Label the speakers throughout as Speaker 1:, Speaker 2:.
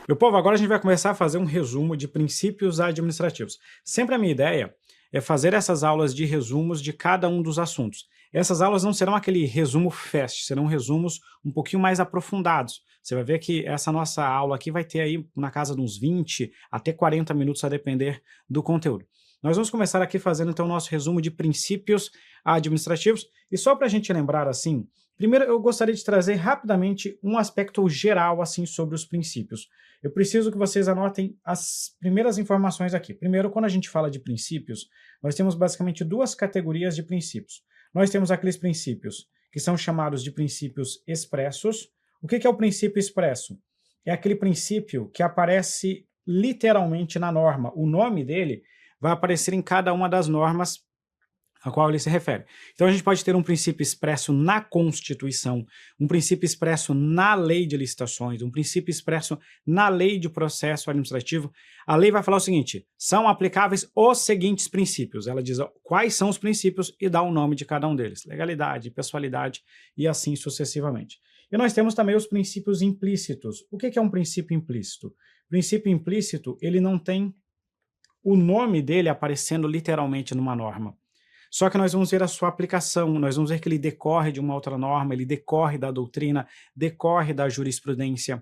Speaker 1: Meu povo, agora a gente vai começar a fazer um resumo de princípios administrativos. Sempre a minha ideia é fazer essas aulas de resumos de cada um dos assuntos. Essas aulas não serão aquele resumo fast, serão resumos um pouquinho mais aprofundados. Você vai ver que essa nossa aula aqui vai ter aí na casa de uns 20 até 40 minutos, a depender do conteúdo. Nós vamos começar aqui fazendo então o nosso resumo de princípios administrativos. E só para a gente lembrar assim, primeiro eu gostaria de trazer rapidamente um aspecto geral assim sobre os princípios. Eu preciso que vocês anotem as primeiras informações aqui. Primeiro, quando a gente fala de princípios, nós temos basicamente duas categorias de princípios. Nós temos aqueles princípios que são chamados de princípios expressos. O que é o princípio expresso? É aquele princípio que aparece literalmente na norma. O nome dele vai aparecer em cada uma das normas a qual ele se refere. Então a gente pode ter um princípio expresso na Constituição, um princípio expresso na Lei de Licitações, um princípio expresso na Lei de Processo Administrativo. A lei vai falar o seguinte: são aplicáveis os seguintes princípios. Ela diz quais são os princípios e dá o nome de cada um deles: legalidade, pessoalidade e assim sucessivamente. E nós temos também os princípios implícitos. O que é um princípio implícito? O princípio implícito, ele não tem o nome dele aparecendo literalmente numa norma. Só que nós vamos ver a sua aplicação, nós vamos ver que ele decorre de uma outra norma, ele decorre da doutrina, decorre da jurisprudência.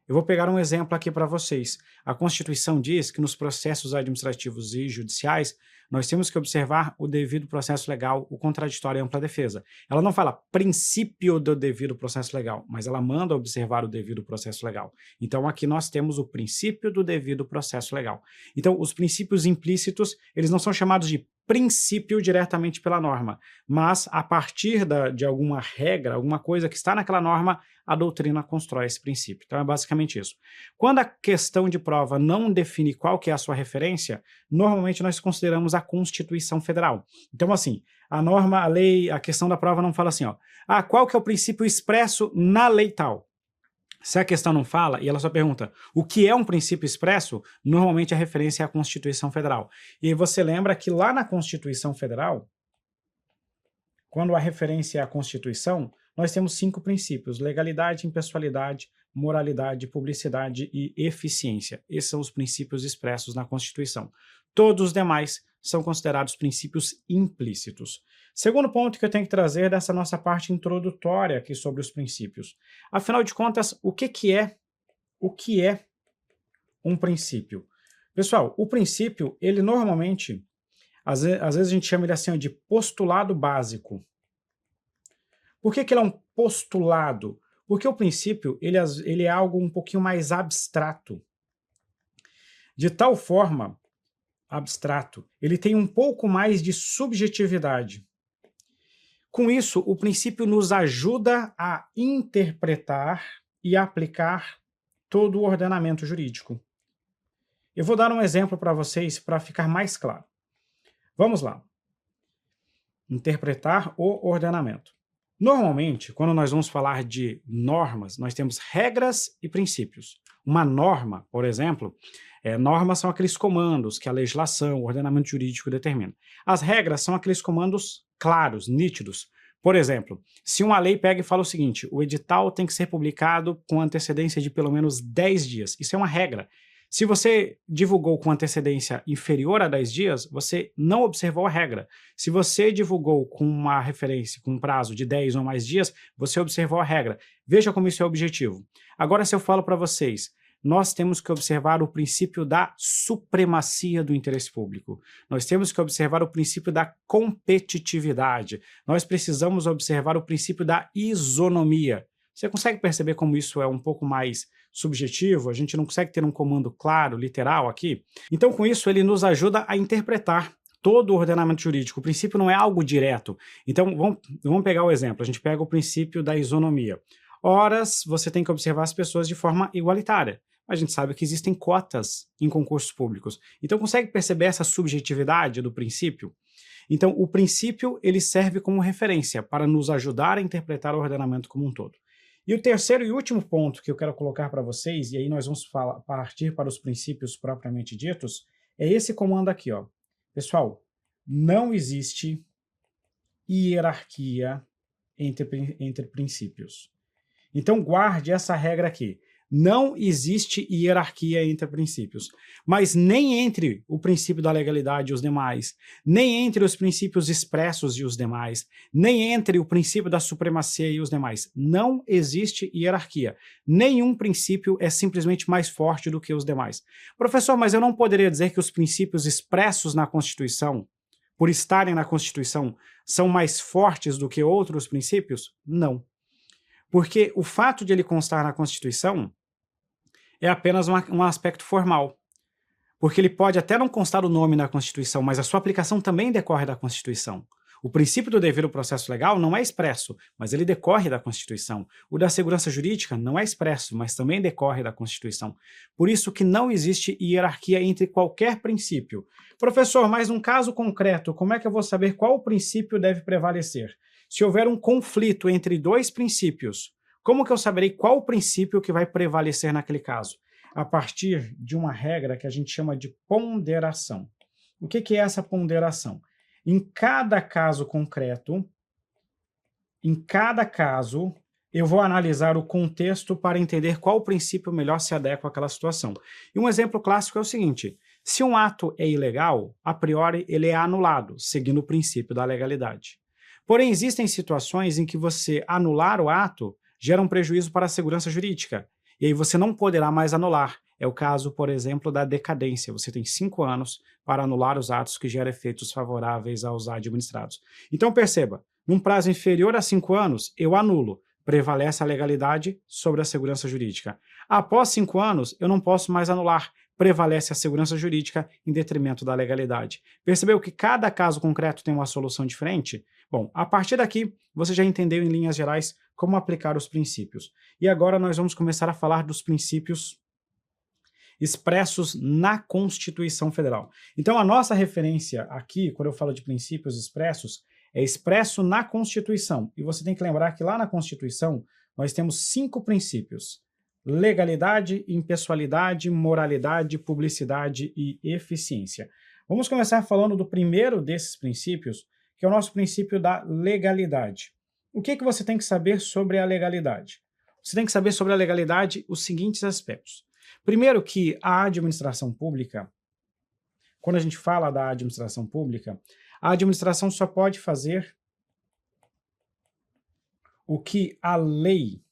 Speaker 1: Eu vou pegar um exemplo aqui para vocês. A Constituição diz que nos processos administrativos e judiciais, nós temos que observar o devido processo legal, o contraditório e a ampla defesa. Ela não fala princípio do devido processo legal, mas ela manda observar o devido processo legal. Então aqui nós temos o princípio do devido processo legal. Então os princípios implícitos, eles não são chamados de princípio diretamente pela norma, mas a partir de alguma regra, alguma coisa que está naquela norma, a doutrina constrói esse princípio. Então é basicamente isso. Quando a questão de prova não define qual que é a sua referência, normalmente nós consideramos a Constituição Federal. Então assim, a norma, a lei, a questão da prova não fala assim, ó, qual que é o princípio expresso na lei tal? Se a questão não fala e ela só pergunta o que é um princípio expresso, normalmente a referência é a Constituição Federal. E aí você lembra que lá na Constituição Federal, quando a referência é a Constituição, nós temos 5 princípios: legalidade, impessoalidade, moralidade, publicidade e eficiência. Esses são os princípios expressos na Constituição. Todos os demais são considerados princípios implícitos. Segundo ponto que eu tenho que trazer dessa nossa parte introdutória aqui sobre os princípios. Afinal de contas, o que é um princípio? Pessoal, o princípio, ele normalmente, às vezes a gente chama ele assim de postulado básico. Por que ele é um postulado? Porque o princípio, ele é algo um pouquinho mais abstrato. De tal forma, abstrato, ele tem um pouco mais de subjetividade. Com isso, o princípio nos ajuda a interpretar e aplicar todo o ordenamento jurídico. Eu vou dar um exemplo para vocês para ficar mais claro. Vamos lá. Interpretar o ordenamento. Normalmente, quando nós vamos falar de normas, nós temos regras e princípios. Uma norma, por exemplo, normas são aqueles comandos que a legislação, o ordenamento jurídico determina. As regras são aqueles comandos claros, nítidos. Por exemplo, se uma lei pega e fala o seguinte: o edital tem que ser publicado com antecedência de pelo menos 10 dias. Isso é uma regra. Se você divulgou com antecedência inferior a 10 dias, você não observou a regra. Se você divulgou com uma referência, com um prazo de 10 ou mais dias, você observou a regra. Veja como isso é objetivo. Agora, se eu falo para vocês, nós temos que observar o princípio da supremacia do interesse público. Nós temos que observar o princípio da competitividade. Nós precisamos observar o princípio da isonomia. Você consegue perceber como isso é um pouco mais subjetivo? A gente não consegue ter um comando claro, literal aqui? Então, com isso, ele nos ajuda a interpretar todo o ordenamento jurídico. O princípio não é algo direto. Então, vamos pegar o exemplo. A gente pega o princípio da isonomia. Horas, você tem que observar as pessoas de forma igualitária. A gente sabe que existem cotas em concursos públicos. Então, consegue perceber essa subjetividade do princípio? Então, o princípio, ele serve como referência para nos ajudar a interpretar o ordenamento como um todo. E o terceiro e último ponto que eu quero colocar para vocês, e aí nós vamos partir para os princípios propriamente ditos, é esse comando aqui, ó. Pessoal, não existe hierarquia entre princípios. Então guarde essa regra aqui. Não existe hierarquia entre princípios, mas nem entre o princípio da legalidade e os demais, nem entre os princípios expressos e os demais, nem entre o princípio da supremacia e os demais. Não existe hierarquia. Nenhum princípio é simplesmente mais forte do que os demais. Professor, mas eu não poderia dizer que os princípios expressos na Constituição, por estarem na Constituição, são mais fortes do que outros princípios? Não. Porque o fato de ele constar na Constituição é apenas um aspecto formal. Porque ele pode até não constar o nome na Constituição, mas a sua aplicação também decorre da Constituição. O princípio do devido processo legal não é expresso, mas ele decorre da Constituição. O da segurança jurídica não é expresso, mas também decorre da Constituição. Por isso que não existe hierarquia entre qualquer princípio. Professor, mas num caso concreto, como é que eu vou saber qual princípio deve prevalecer? Se houver um conflito entre dois princípios, como que eu saberei qual o princípio que vai prevalecer naquele caso? A partir de uma regra que a gente chama de ponderação. O que é essa ponderação? Em cada caso concreto, eu vou analisar o contexto para entender qual princípio melhor se adequa àquela situação. E um exemplo clássico é o seguinte: se um ato é ilegal, a priori ele é anulado, seguindo o princípio da legalidade. Porém, existem situações em que você anular o ato gera um prejuízo para a segurança jurídica, e aí você não poderá mais anular. É o caso, por exemplo, da decadência. Você tem 5 anos para anular os atos que geram efeitos favoráveis aos administrados. Então perceba, num prazo inferior a 5 anos, eu anulo. Prevalece a legalidade sobre a segurança jurídica. Após 5 anos, eu não posso mais anular. Prevalece a segurança jurídica em detrimento da legalidade. Percebeu que cada caso concreto tem uma solução diferente? Bom, a partir daqui, você já entendeu em linhas gerais como aplicar os princípios. E agora nós vamos começar a falar dos princípios expressos na Constituição Federal. Então, a nossa referência aqui, quando eu falo de princípios expressos, é expresso na Constituição. E você tem que lembrar que lá na Constituição nós temos 5 princípios: legalidade, impessoalidade, moralidade, publicidade e eficiência. Vamos começar falando do primeiro desses princípios, que é o nosso princípio da legalidade. O que você tem que saber sobre a legalidade? Você tem que saber sobre a legalidade os seguintes aspectos. Primeiro, que a administração pública, quando a gente fala da administração pública, a administração só pode fazer o que a lei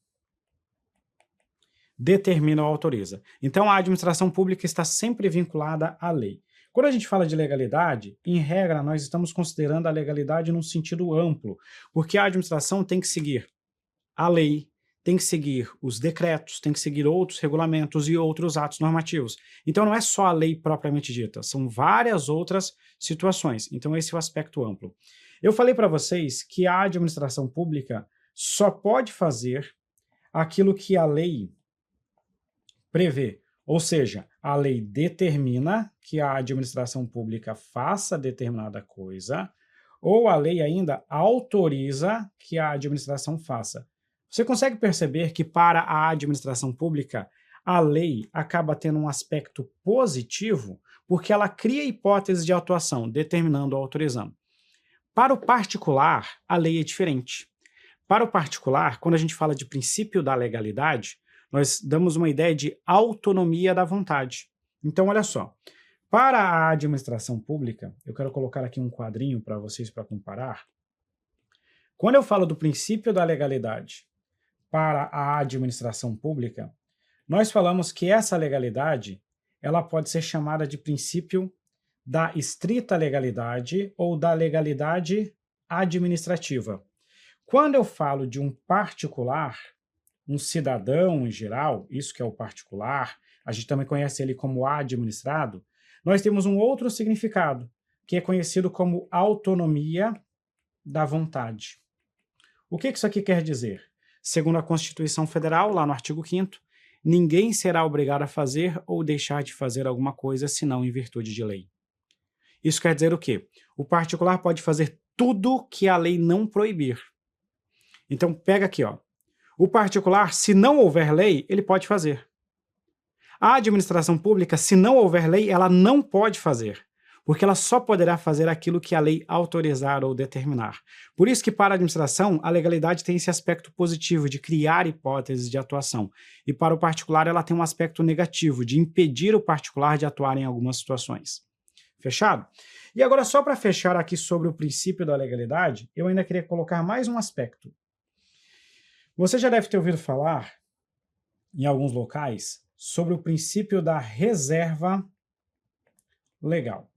Speaker 1: determina ou autoriza. Então, a administração pública está sempre vinculada à lei. Quando a gente fala de legalidade, em regra, nós estamos considerando a legalidade num sentido amplo, porque a administração tem que seguir a lei, tem que seguir os decretos, tem que seguir outros regulamentos e outros atos normativos. Então, não é só a lei propriamente dita, são várias outras situações. Então, esse é o aspecto amplo. Eu falei para vocês que a administração pública só pode fazer aquilo que a lei prevê. Ou seja, a lei determina que a administração pública faça determinada coisa, ou a lei ainda autoriza que a administração faça. Você consegue perceber que para a administração pública, a lei acaba tendo um aspecto positivo porque ela cria hipóteses de atuação, determinando ou autorizando. Para o particular, a lei é diferente. Para o particular, quando a gente fala de princípio da legalidade, nós damos uma ideia de autonomia da vontade. Então, olha só, para a administração pública, eu quero colocar aqui um quadrinho para vocês para comparar. Quando eu falo do princípio da legalidade para a administração pública, nós falamos que essa legalidade ela pode ser chamada de princípio da estrita legalidade ou da legalidade administrativa. Quando eu falo de um particular, um cidadão em geral, isso que é o particular, a gente também conhece ele como administrado, nós temos um outro significado, que é conhecido como autonomia da vontade. O que isso aqui quer dizer? Segundo a Constituição Federal, lá no artigo 5º, ninguém será obrigado a fazer ou deixar de fazer alguma coisa senão em virtude de lei. Isso quer dizer o quê? O particular pode fazer tudo que a lei não proibir. Então, pega aqui, ó. O particular, se não houver lei, ele pode fazer. A administração pública, se não houver lei, ela não pode fazer. porque ela só poderá fazer aquilo que a lei autorizar ou determinar. Por isso que para a administração, a legalidade tem esse aspecto positivo de criar hipóteses de atuação, e para o particular ela tem um aspecto negativo de impedir o particular de atuar em algumas situações. Fechado? E agora, só para fechar aqui sobre o princípio da legalidade, eu ainda queria colocar mais um aspecto. Você já deve ter ouvido falar, em alguns locais, sobre o princípio da reserva legal.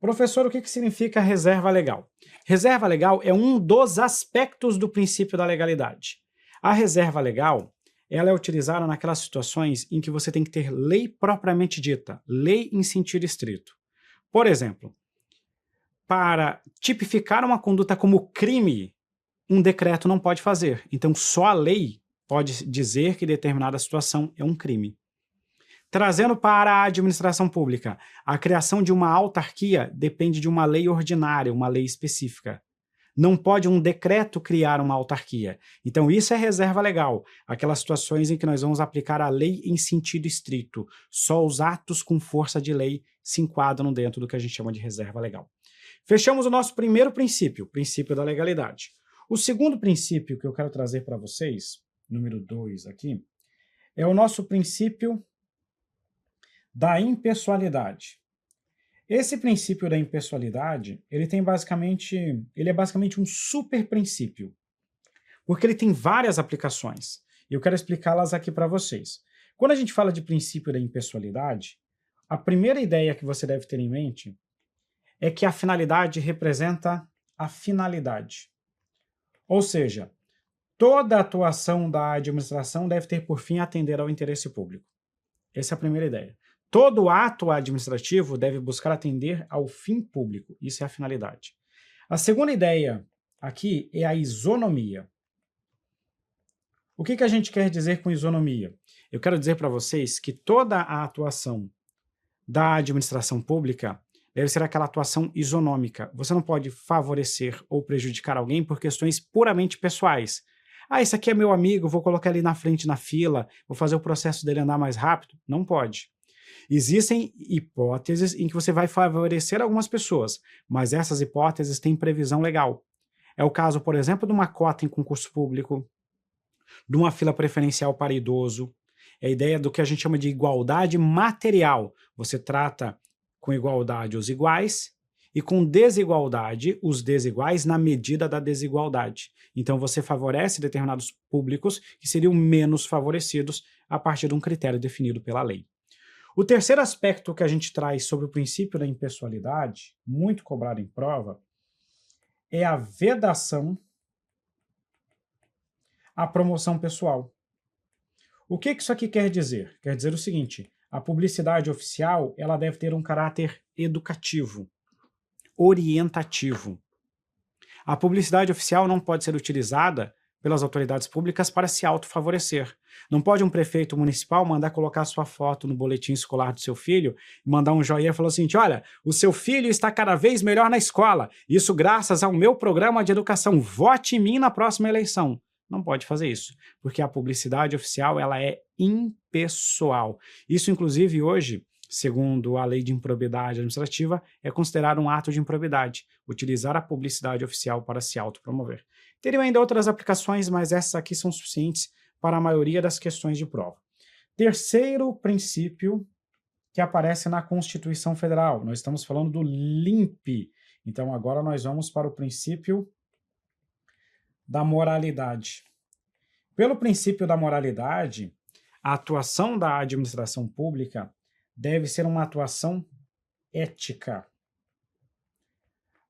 Speaker 1: Professor, o que significa reserva legal? Reserva legal é um dos aspectos do princípio da legalidade. A reserva legal, ela é utilizada naquelas situações em que você tem que ter lei propriamente dita, lei em sentido estrito. Por exemplo, para tipificar uma conduta como crime, um decreto não pode fazer. Então, só a lei pode dizer que determinada situação é um crime. Trazendo para a administração pública, a criação de uma autarquia depende de uma lei ordinária, uma lei específica. Não pode um decreto criar uma autarquia. Então, isso é reserva legal, aquelas situações em que nós vamos aplicar a lei em sentido estrito. Só os atos com força de lei se enquadram dentro do que a gente chama de reserva legal. Fechamos o nosso primeiro princípio, o princípio da legalidade. O segundo princípio que eu quero trazer para vocês, número 2 aqui, é o nosso princípio da impessoalidade. Esse princípio da impessoalidade, ele é basicamente um super princípio, porque ele tem várias aplicações, e eu quero explicá-las aqui para vocês. Quando a gente fala de princípio da impessoalidade, a primeira ideia que você deve ter em mente é que a finalidade representa a finalidade. Ou seja, toda atuação da administração deve ter por fim atender ao interesse público. Essa é a primeira ideia. Todo ato administrativo deve buscar atender ao fim público. Isso é a finalidade. A segunda ideia aqui é a isonomia. O que a gente quer dizer com isonomia? Eu quero dizer para vocês que toda a atuação da administração pública deve ser aquela atuação isonômica. Você não pode favorecer ou prejudicar alguém por questões puramente pessoais. Ah, esse aqui é meu amigo, vou colocar ele na frente na fila, vou fazer o processo dele andar mais rápido. Não pode. Existem hipóteses em que você vai favorecer algumas pessoas, mas essas hipóteses têm previsão legal. É o caso, por exemplo, de uma cota em concurso público, de uma fila preferencial para idoso. É a ideia do que a gente chama de igualdade material. Você trata com igualdade os iguais e com desigualdade os desiguais na medida da desigualdade. Então você favorece determinados públicos que seriam menos favorecidos a partir de um critério definido pela lei. O terceiro aspecto que a gente traz sobre o princípio da impessoalidade, muito cobrado em prova, é a vedação à promoção pessoal. O que isso aqui quer dizer? Quer dizer o seguinte: a publicidade oficial ela deve ter um caráter educativo, orientativo. A publicidade oficial não pode ser utilizada pelas autoridades públicas para se autofavorecer. Não pode um prefeito municipal mandar colocar sua foto no boletim escolar do seu filho e mandar um joinha e falar o seguinte: olha, o seu filho está cada vez melhor na escola, isso graças ao meu programa de educação, vote em mim na próxima eleição. Não pode fazer isso, porque a publicidade oficial ela é impessoal. Isso, inclusive, hoje, segundo a lei de improbidade administrativa, é considerado um ato de improbidade, utilizar a publicidade oficial para se autopromover. Teriam ainda outras aplicações, mas essas aqui são suficientes para a maioria das questões de prova. Terceiro princípio que aparece na Constituição Federal. Nós estamos falando do LIMP. Então, agora nós vamos para o princípio da moralidade. Pelo princípio da moralidade, a atuação da administração pública deve ser uma atuação ética.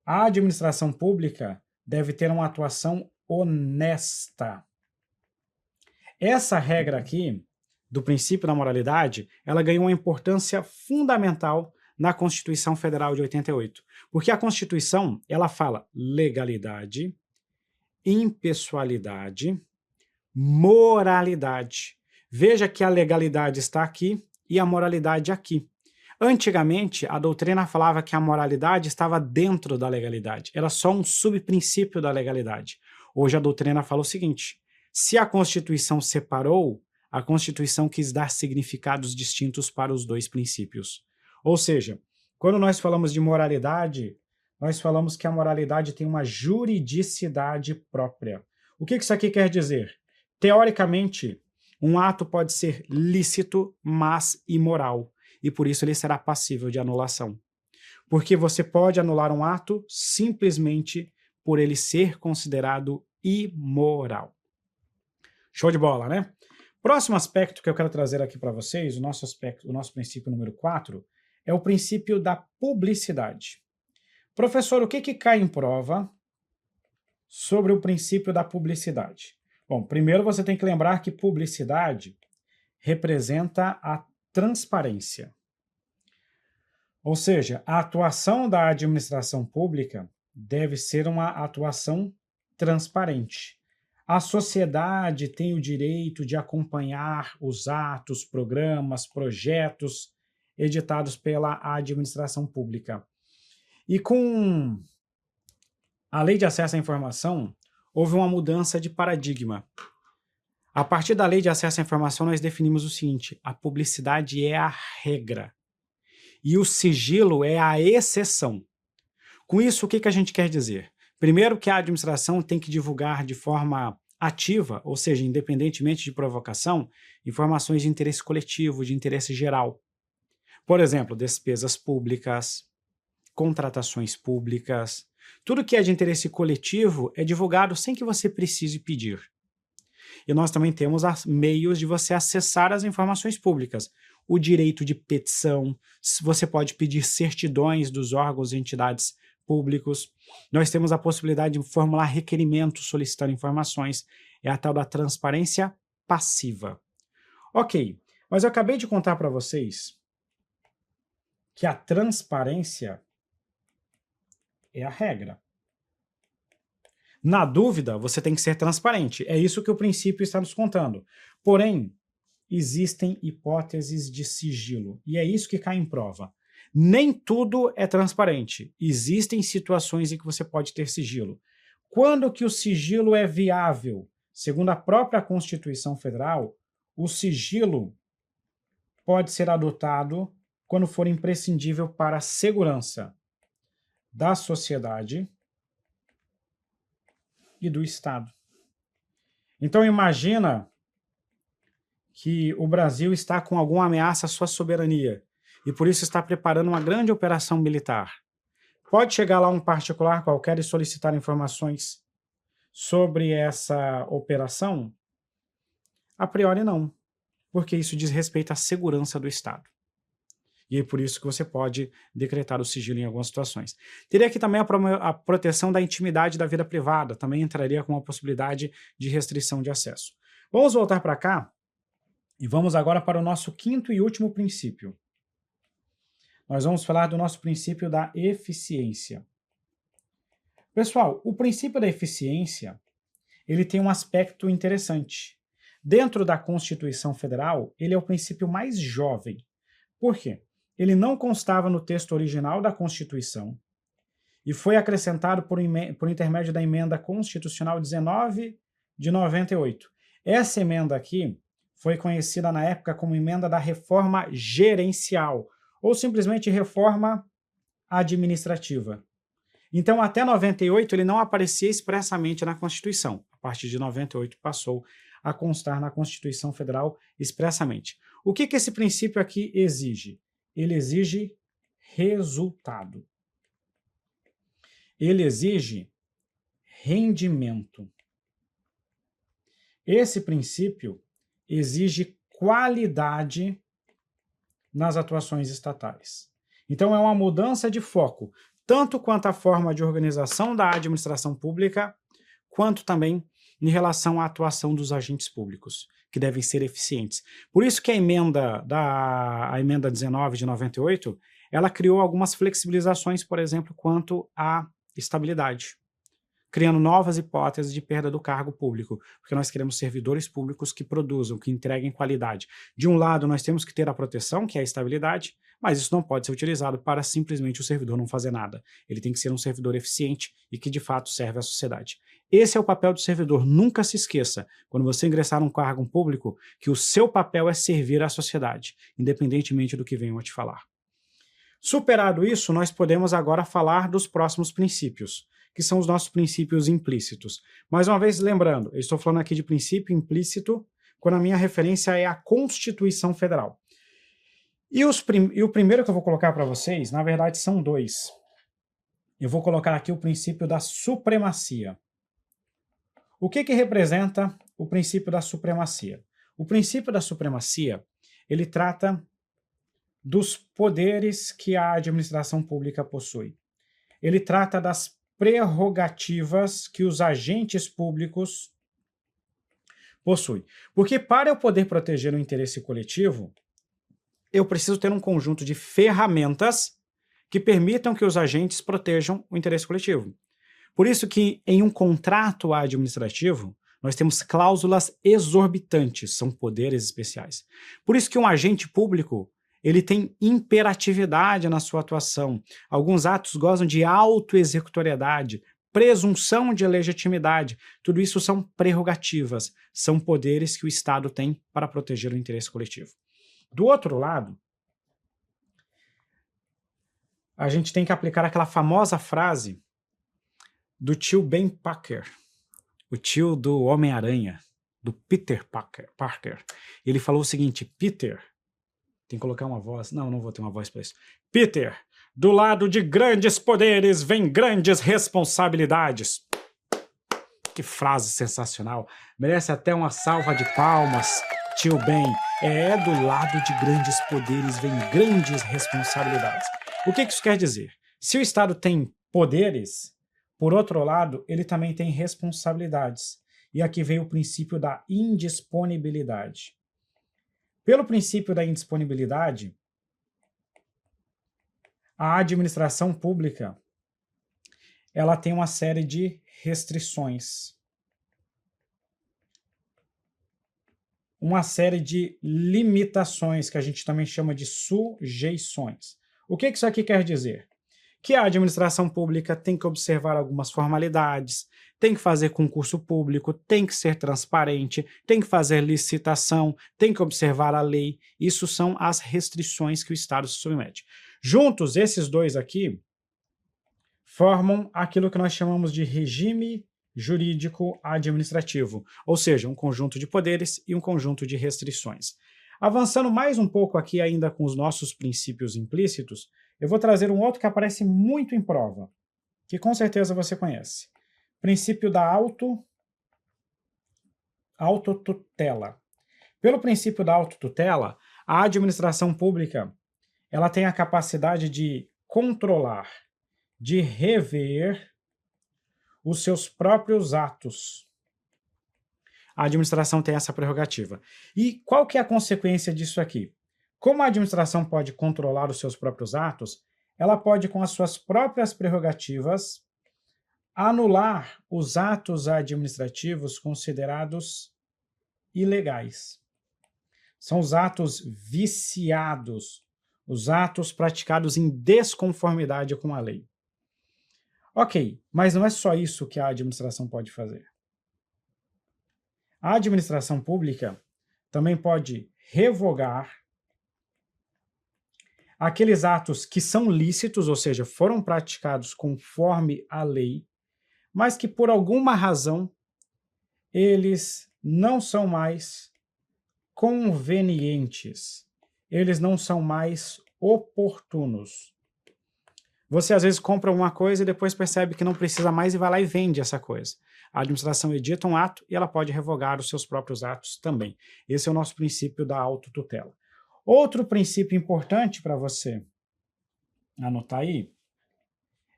Speaker 1: A administração pública deve ter uma atuação honesta. Essa regra aqui, do princípio da moralidade, ela ganhou uma importância fundamental na Constituição Federal de 88, porque a Constituição, ela fala legalidade, impessoalidade, moralidade. Veja que a legalidade está aqui e a moralidade aqui. Antigamente, a doutrina falava que a moralidade estava dentro da legalidade, era só um subprincípio da legalidade. Hoje a doutrina fala o seguinte: se a Constituição separou, a Constituição quis dar significados distintos para os dois princípios. Ou seja, Quando nós falamos de moralidade, nós falamos que a moralidade tem uma juridicidade própria. O que isso aqui quer dizer? Teoricamente, um ato pode ser lícito, mas imoral, e por isso ele será passível de anulação. Porque você pode anular um ato simplesmente por ele ser considerado imoral. Show de bola, né? Próximo aspecto que eu quero trazer aqui para vocês, o nosso princípio número 4, é o princípio da publicidade. Professor, o que cai em prova sobre o princípio da publicidade? Bom, primeiro você tem que lembrar que publicidade representa a transparência. Ou seja, a atuação da administração pública deve ser uma atuação transparente. A sociedade tem o direito de acompanhar os atos, programas, projetos editados pela administração pública. E com a Lei de Acesso à Informação, houve uma mudança de paradigma. A partir da Lei de Acesso à Informação, nós definimos o seguinte: a publicidade é a regra e o sigilo é a exceção. Com isso, o que a gente quer dizer? Primeiro, que a administração tem que divulgar de forma ativa, ou seja, independentemente de provocação, informações de interesse coletivo, de interesse geral. Por exemplo, despesas públicas, contratações públicas. Tudo que é de interesse coletivo é divulgado sem que você precise pedir. E nós também temos meios de você acessar as informações públicas. O direito de petição, você pode pedir certidões dos órgãos e entidades públicos. Nós temos a possibilidade de formular requerimentos solicitando informações. É a tal da transparência passiva. Ok, mas eu acabei de contar para vocês que a transparência é a regra. Na dúvida, você tem que ser transparente. É isso que o princípio está nos contando. Porém, existem hipóteses de sigilo. E é isso que cai em prova. Nem tudo é transparente. Existem situações em que você pode ter sigilo. Quando que o sigilo é viável? Segundo a própria Constituição Federal, o sigilo pode ser adotado quando for imprescindível para a segurança da sociedade e do Estado. Então imagina que o Brasil está com alguma ameaça à sua soberania e por isso está preparando uma grande operação militar. Pode chegar lá um particular qualquer e solicitar informações sobre essa operação? A priori não, porque isso diz respeito à segurança do Estado. E é por isso que você pode decretar o sigilo em algumas situações. Teria aqui também a proteção da intimidade da vida privada, também entraria com uma possibilidade de restrição de acesso. Vamos voltar para cá e vamos agora para o nosso quinto e último princípio. Nós vamos falar do nosso princípio da eficiência. Pessoal, o princípio da eficiência, ele tem um aspecto interessante. Dentro da Constituição Federal, ele é o princípio mais jovem. Por quê? Ele não constava no texto original da Constituição e foi acrescentado por intermédio da Emenda Constitucional 19 de 98. Essa emenda aqui foi conhecida na época como Emenda da Reforma Gerencial, ou simplesmente Reforma Administrativa. Então, até 98, ele não aparecia expressamente na Constituição. A partir de 98, passou a constar na Constituição Federal expressamente. O que esse princípio aqui exige? Ele exige resultado. Ele exige rendimento. Esse princípio exige qualidade nas atuações estatais. Então, é uma mudança de foco, tanto quanto à forma de organização da administração pública, quanto também em relação à atuação dos agentes públicos, que devem ser eficientes. Por isso que a emenda 19 de 98, ela criou algumas flexibilizações, por exemplo, quanto à estabilidade, criando novas hipóteses de perda do cargo público, porque nós queremos servidores públicos que produzam, que entreguem qualidade. De um lado, nós temos que ter a proteção, que é a estabilidade, mas isso não pode ser utilizado para simplesmente o servidor não fazer nada. Ele tem que ser um servidor eficiente e que de fato serve à sociedade. Esse é o papel do servidor. Nunca se esqueça, quando você ingressar num cargo público, que o seu papel é servir à sociedade, independentemente do que venham a te falar. Superado isso, nós podemos agora falar dos próximos princípios, que são os nossos princípios implícitos. Mais uma vez, lembrando, eu estou falando aqui de princípio implícito, quando a minha referência é a Constituição Federal. E o primeiro que eu vou colocar para vocês, na verdade, são dois. Eu vou colocar aqui o princípio da supremacia. O que representa o princípio da supremacia? O princípio da supremacia, ele trata dos poderes que a administração pública possui. Ele trata das prerrogativas que os agentes públicos possuem. Porque para eu poder proteger o interesse coletivo, eu preciso ter um conjunto de ferramentas que permitam que os agentes protejam o interesse coletivo. Por isso que em um contrato administrativo, nós temos cláusulas exorbitantes, são poderes especiais. Por isso que um agente público, ele tem imperatividade na sua atuação. Alguns atos gozam de autoexecutoriedade, presunção de legitimidade. Tudo isso são prerrogativas, são poderes que o Estado tem para proteger o interesse coletivo. Do outro lado, a gente tem que aplicar aquela famosa frase do tio Ben Parker, o tio do Homem-Aranha, do Peter Parker. Ele falou o seguinte: Peter, tem que colocar uma voz, não vou ter uma voz para isso. Peter, do lado de grandes poderes vem grandes responsabilidades. Que frase sensacional, merece até uma salva de palmas, tio Ben. Do lado de grandes poderes vem grandes responsabilidades. O que isso quer dizer? Se o Estado tem poderes, por outro lado, ele também tem responsabilidades. E aqui veio o princípio da indisponibilidade. Pelo princípio da indisponibilidade, a administração pública, ela tem uma série de restrições. Uma série de limitações, que a gente também chama de sujeições. O que isso aqui quer dizer? Que a administração pública tem que observar algumas formalidades, tem que fazer concurso público, tem que ser transparente, tem que fazer licitação, tem que observar a lei. Isso são as restrições que o Estado se submete. Juntos, esses dois aqui formam aquilo que nós chamamos de regime jurídico administrativo, ou seja, um conjunto de poderes e um conjunto de restrições. Avançando mais um pouco aqui ainda com os nossos princípios implícitos, eu vou trazer um outro que aparece muito em prova, que com certeza você conhece. Princípio da autotutela. Pelo princípio da autotutela, a administração pública, ela tem a capacidade de controlar, de rever os seus próprios atos. A administração tem essa prerrogativa. E qual que é a consequência disso aqui? Como a administração pode controlar os seus próprios atos, ela pode, com as suas próprias prerrogativas, anular os atos administrativos considerados ilegais. São os atos viciados, os atos praticados em desconformidade com a lei. Ok, mas não é só isso que a administração pode fazer. A administração pública também pode revogar aqueles atos que são lícitos, ou seja, foram praticados conforme a lei, mas que por alguma razão eles não são mais convenientes, eles não são mais oportunos. Você às vezes compra uma coisa e depois percebe que não precisa mais e vai lá e vende essa coisa. A administração edita um ato e ela pode revogar os seus próprios atos também. Esse é o nosso princípio da autotutela. Outro princípio importante para você anotar aí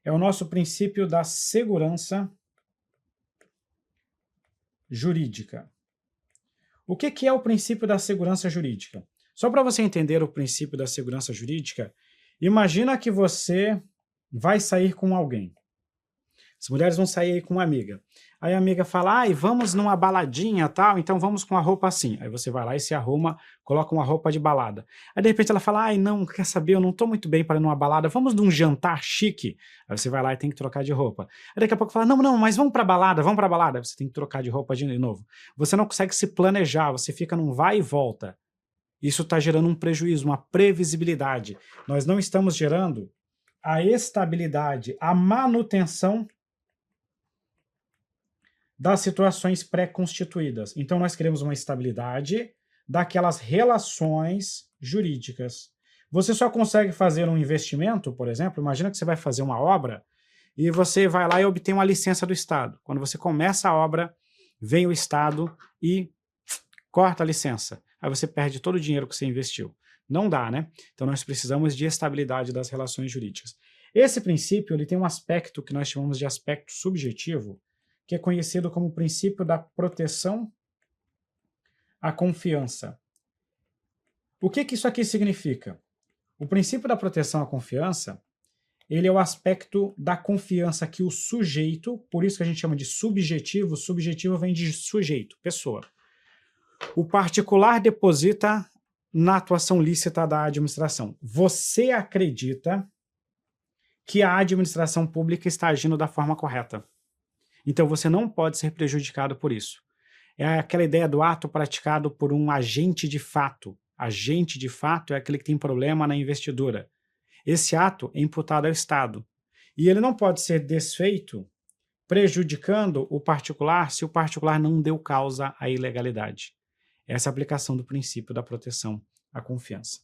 Speaker 1: é o nosso princípio da segurança jurídica. O que é o princípio da segurança jurídica? Só para você entender o princípio da segurança jurídica, imagina que você vai sair com alguém. As mulheres vão sair aí com uma amiga. Aí a amiga fala, ai, vamos numa baladinha, tal, então vamos com a roupa assim. Aí você vai lá e se arruma, coloca uma roupa de balada. Aí de repente ela fala, ai, não, quer saber, eu não tô muito bem para ir numa balada, vamos num jantar chique. Aí você vai lá e tem que trocar de roupa. Aí daqui a pouco fala, não, mas vamos pra balada, vamos pra balada. Aí você tem que trocar de roupa de novo. Você não consegue se planejar, você fica num vai e volta. Isso está gerando um prejuízo, uma previsibilidade. Nós não estamos gerando a estabilidade, a manutenção das situações pré-constituídas. Então, nós queremos uma estabilidade daquelas relações jurídicas. Você só consegue fazer um investimento, por exemplo, imagina que você vai fazer uma obra e você vai lá e obtém uma licença do Estado. Quando você começa a obra, vem o Estado e corta a licença. Aí você perde todo o dinheiro que você investiu. Não dá, né? Então nós precisamos de estabilidade das relações jurídicas. Esse princípio ele tem um aspecto que nós chamamos de aspecto subjetivo, que é conhecido como o princípio da proteção à confiança. O que isso aqui significa? O princípio da proteção à confiança, ele é o aspecto da confiança que o sujeito, por isso que a gente chama de subjetivo, subjetivo vem de sujeito, pessoa. O particular deposita na atuação lícita da administração. Você acredita que a administração pública está agindo da forma correta. Então você não pode ser prejudicado por isso. É aquela ideia do ato praticado por um agente de fato. Agente de fato é aquele que tem problema na investidura. Esse ato é imputado ao Estado. E ele não pode ser desfeito prejudicando o particular se o particular não deu causa à ilegalidade. Essa é a aplicação do princípio da proteção à confiança.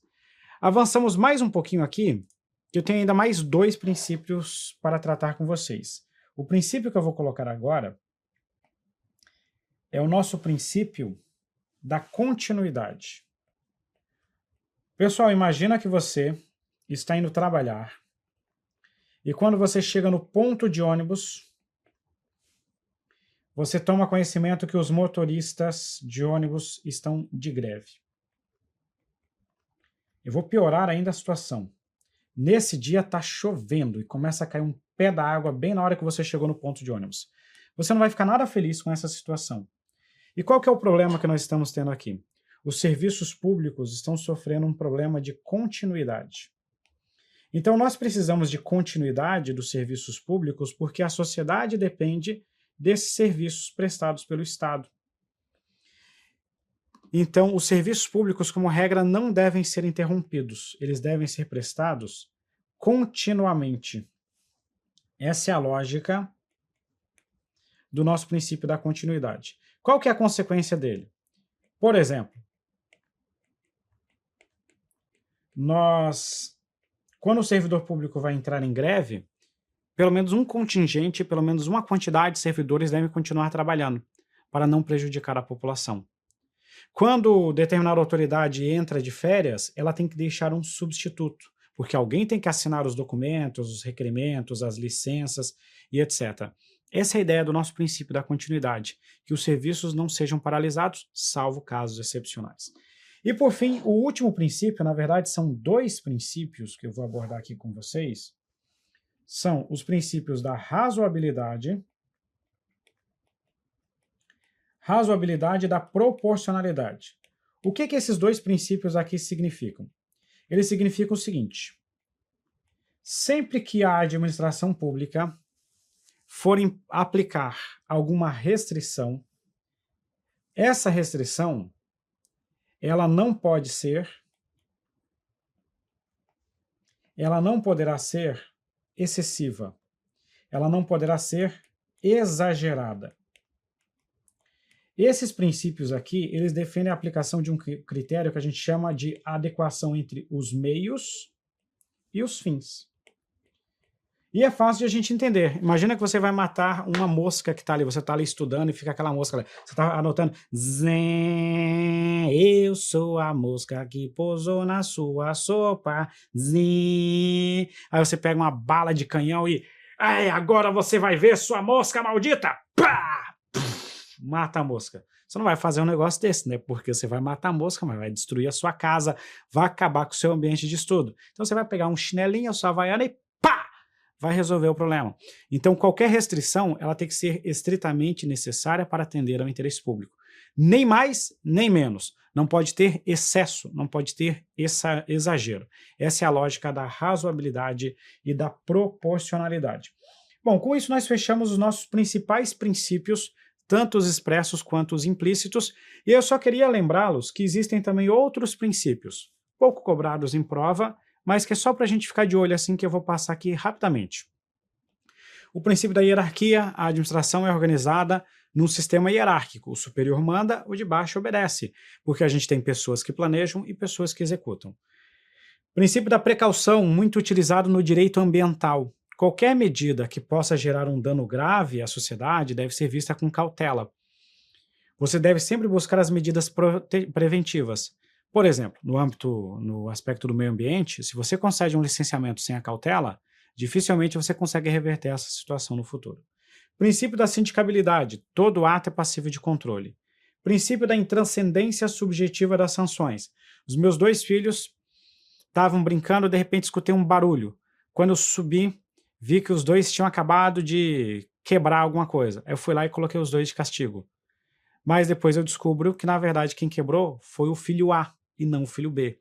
Speaker 1: Avançamos mais um pouquinho aqui, que eu tenho ainda mais 2 princípios para tratar com vocês. O princípio que eu vou colocar agora é o nosso princípio da continuidade. Pessoal, imagina que você está indo trabalhar e quando você chega no ponto de ônibus, você toma conhecimento que os motoristas de ônibus estão de greve. Eu vou piorar ainda a situação. Nesse dia está chovendo e começa a cair um pé da água bem na hora que você chegou no ponto de ônibus. Você não vai ficar nada feliz com essa situação. E qual que é o problema que nós estamos tendo aqui? Os serviços públicos estão sofrendo um problema de continuidade. Então nós precisamos de continuidade dos serviços públicos porque a sociedade depende desses serviços prestados pelo Estado. Então, os serviços públicos, como regra, não devem ser interrompidos. Eles devem ser prestados continuamente. Essa é a lógica do nosso princípio da continuidade. Qual que é a consequência dele? Por exemplo, quando o servidor público vai entrar em greve, pelo menos um contingente, pelo menos uma quantidade de servidores devem continuar trabalhando, para não prejudicar a população. Quando determinada autoridade entra de férias, ela tem que deixar um substituto, porque alguém tem que assinar os documentos, os requerimentos, as licenças e etc. Essa é a ideia do nosso princípio da continuidade, que os serviços não sejam paralisados, salvo casos excepcionais. E por fim, o último princípio, na verdade são 2 princípios que eu vou abordar aqui com vocês, são os princípios da razoabilidade e da proporcionalidade. O que esses 2 princípios aqui significam? Eles significam o seguinte: sempre que a administração pública for aplicar alguma restrição, essa restrição ela não poderá ser excessiva, ela não poderá ser exagerada. Esses princípios aqui, eles defendem a aplicação de um critério que a gente chama de adequação entre os meios e os fins. E é fácil de a gente entender. Imagina que você vai matar uma mosca que está ali, você está ali estudando e fica aquela mosca ali. Você está anotando, Zé, eu sou a mosca que pousou na sua sopa, Zé. Aí você pega uma bala de canhão e, agora você vai ver sua mosca maldita, pá! Mata a mosca. Você não vai fazer um negócio desse, né? Porque você vai matar a mosca, mas vai destruir a sua casa, vai acabar com o seu ambiente de estudo. Então você vai pegar um chinelinho, a sua havaiana e pá! Vai resolver o problema. Então qualquer restrição, ela tem que ser estritamente necessária para atender ao interesse público. Nem mais, nem menos. Não pode ter excesso, não pode ter exagero. Essa é a lógica da razoabilidade e da proporcionalidade. Bom, com isso nós fechamos os nossos principais princípios tanto os expressos quanto os implícitos, e eu só queria lembrá-los que existem também outros princípios, pouco cobrados em prova, mas que é só para a gente ficar de olho assim que eu vou passar aqui rapidamente. O princípio da hierarquia: a administração é organizada num sistema hierárquico, o superior manda, o de baixo obedece, porque a gente tem pessoas que planejam e pessoas que executam. Princípio da precaução, muito utilizado no direito ambiental. Qualquer medida que possa gerar um dano grave à sociedade deve ser vista com cautela. Você deve sempre buscar as medidas preventivas. Por exemplo, no aspecto do meio ambiente, se você concede um licenciamento sem a cautela, dificilmente você consegue reverter essa situação no futuro. Princípio da sindicabilidade: todo ato é passível de controle. Princípio da intranscendência subjetiva das sanções. Os meus 2 filhos estavam brincando, de repente escutei um barulho. Quando eu subi, vi que os 2 tinham acabado de quebrar alguma coisa. Eu fui lá e coloquei os 2 de castigo. Mas depois eu descubro que, na verdade, quem quebrou foi o filho A e não o filho B.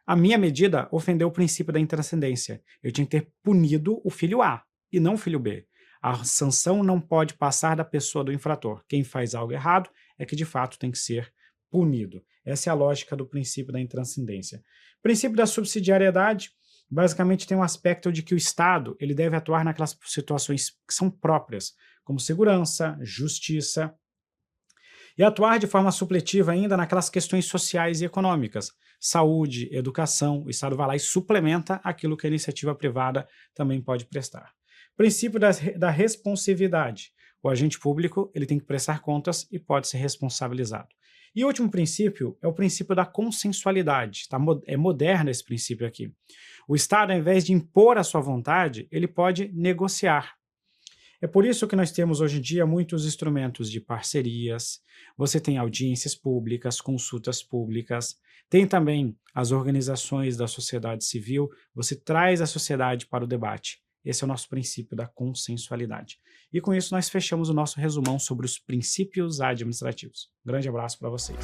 Speaker 1: A minha medida ofendeu o princípio da intranscendência. Eu tinha que ter punido o filho A e não o filho B. A sanção não pode passar da pessoa do infrator. Quem faz algo errado é que, de fato, tem que ser punido. Essa é a lógica do princípio da intranscendência. Princípio da subsidiariedade, basicamente tem um aspecto de que o Estado ele deve atuar naquelas situações que são próprias, como segurança, justiça, e atuar de forma supletiva ainda naquelas questões sociais e econômicas, saúde, educação. O Estado vai lá e suplementa aquilo que a iniciativa privada também pode prestar. Princípio da responsividade. O agente público ele tem que prestar contas e pode ser responsabilizado. E o último princípio é o princípio da consensualidade. Tá? É moderno esse princípio aqui. O Estado, ao invés de impor a sua vontade, ele pode negociar. É por isso que nós temos hoje em dia muitos instrumentos de parcerias, você tem audiências públicas, consultas públicas, tem também as organizações da sociedade civil, você traz a sociedade para o debate. Esse é o nosso princípio da consensualidade. E com isso nós fechamos o nosso resumão sobre os princípios administrativos. Um grande abraço para vocês.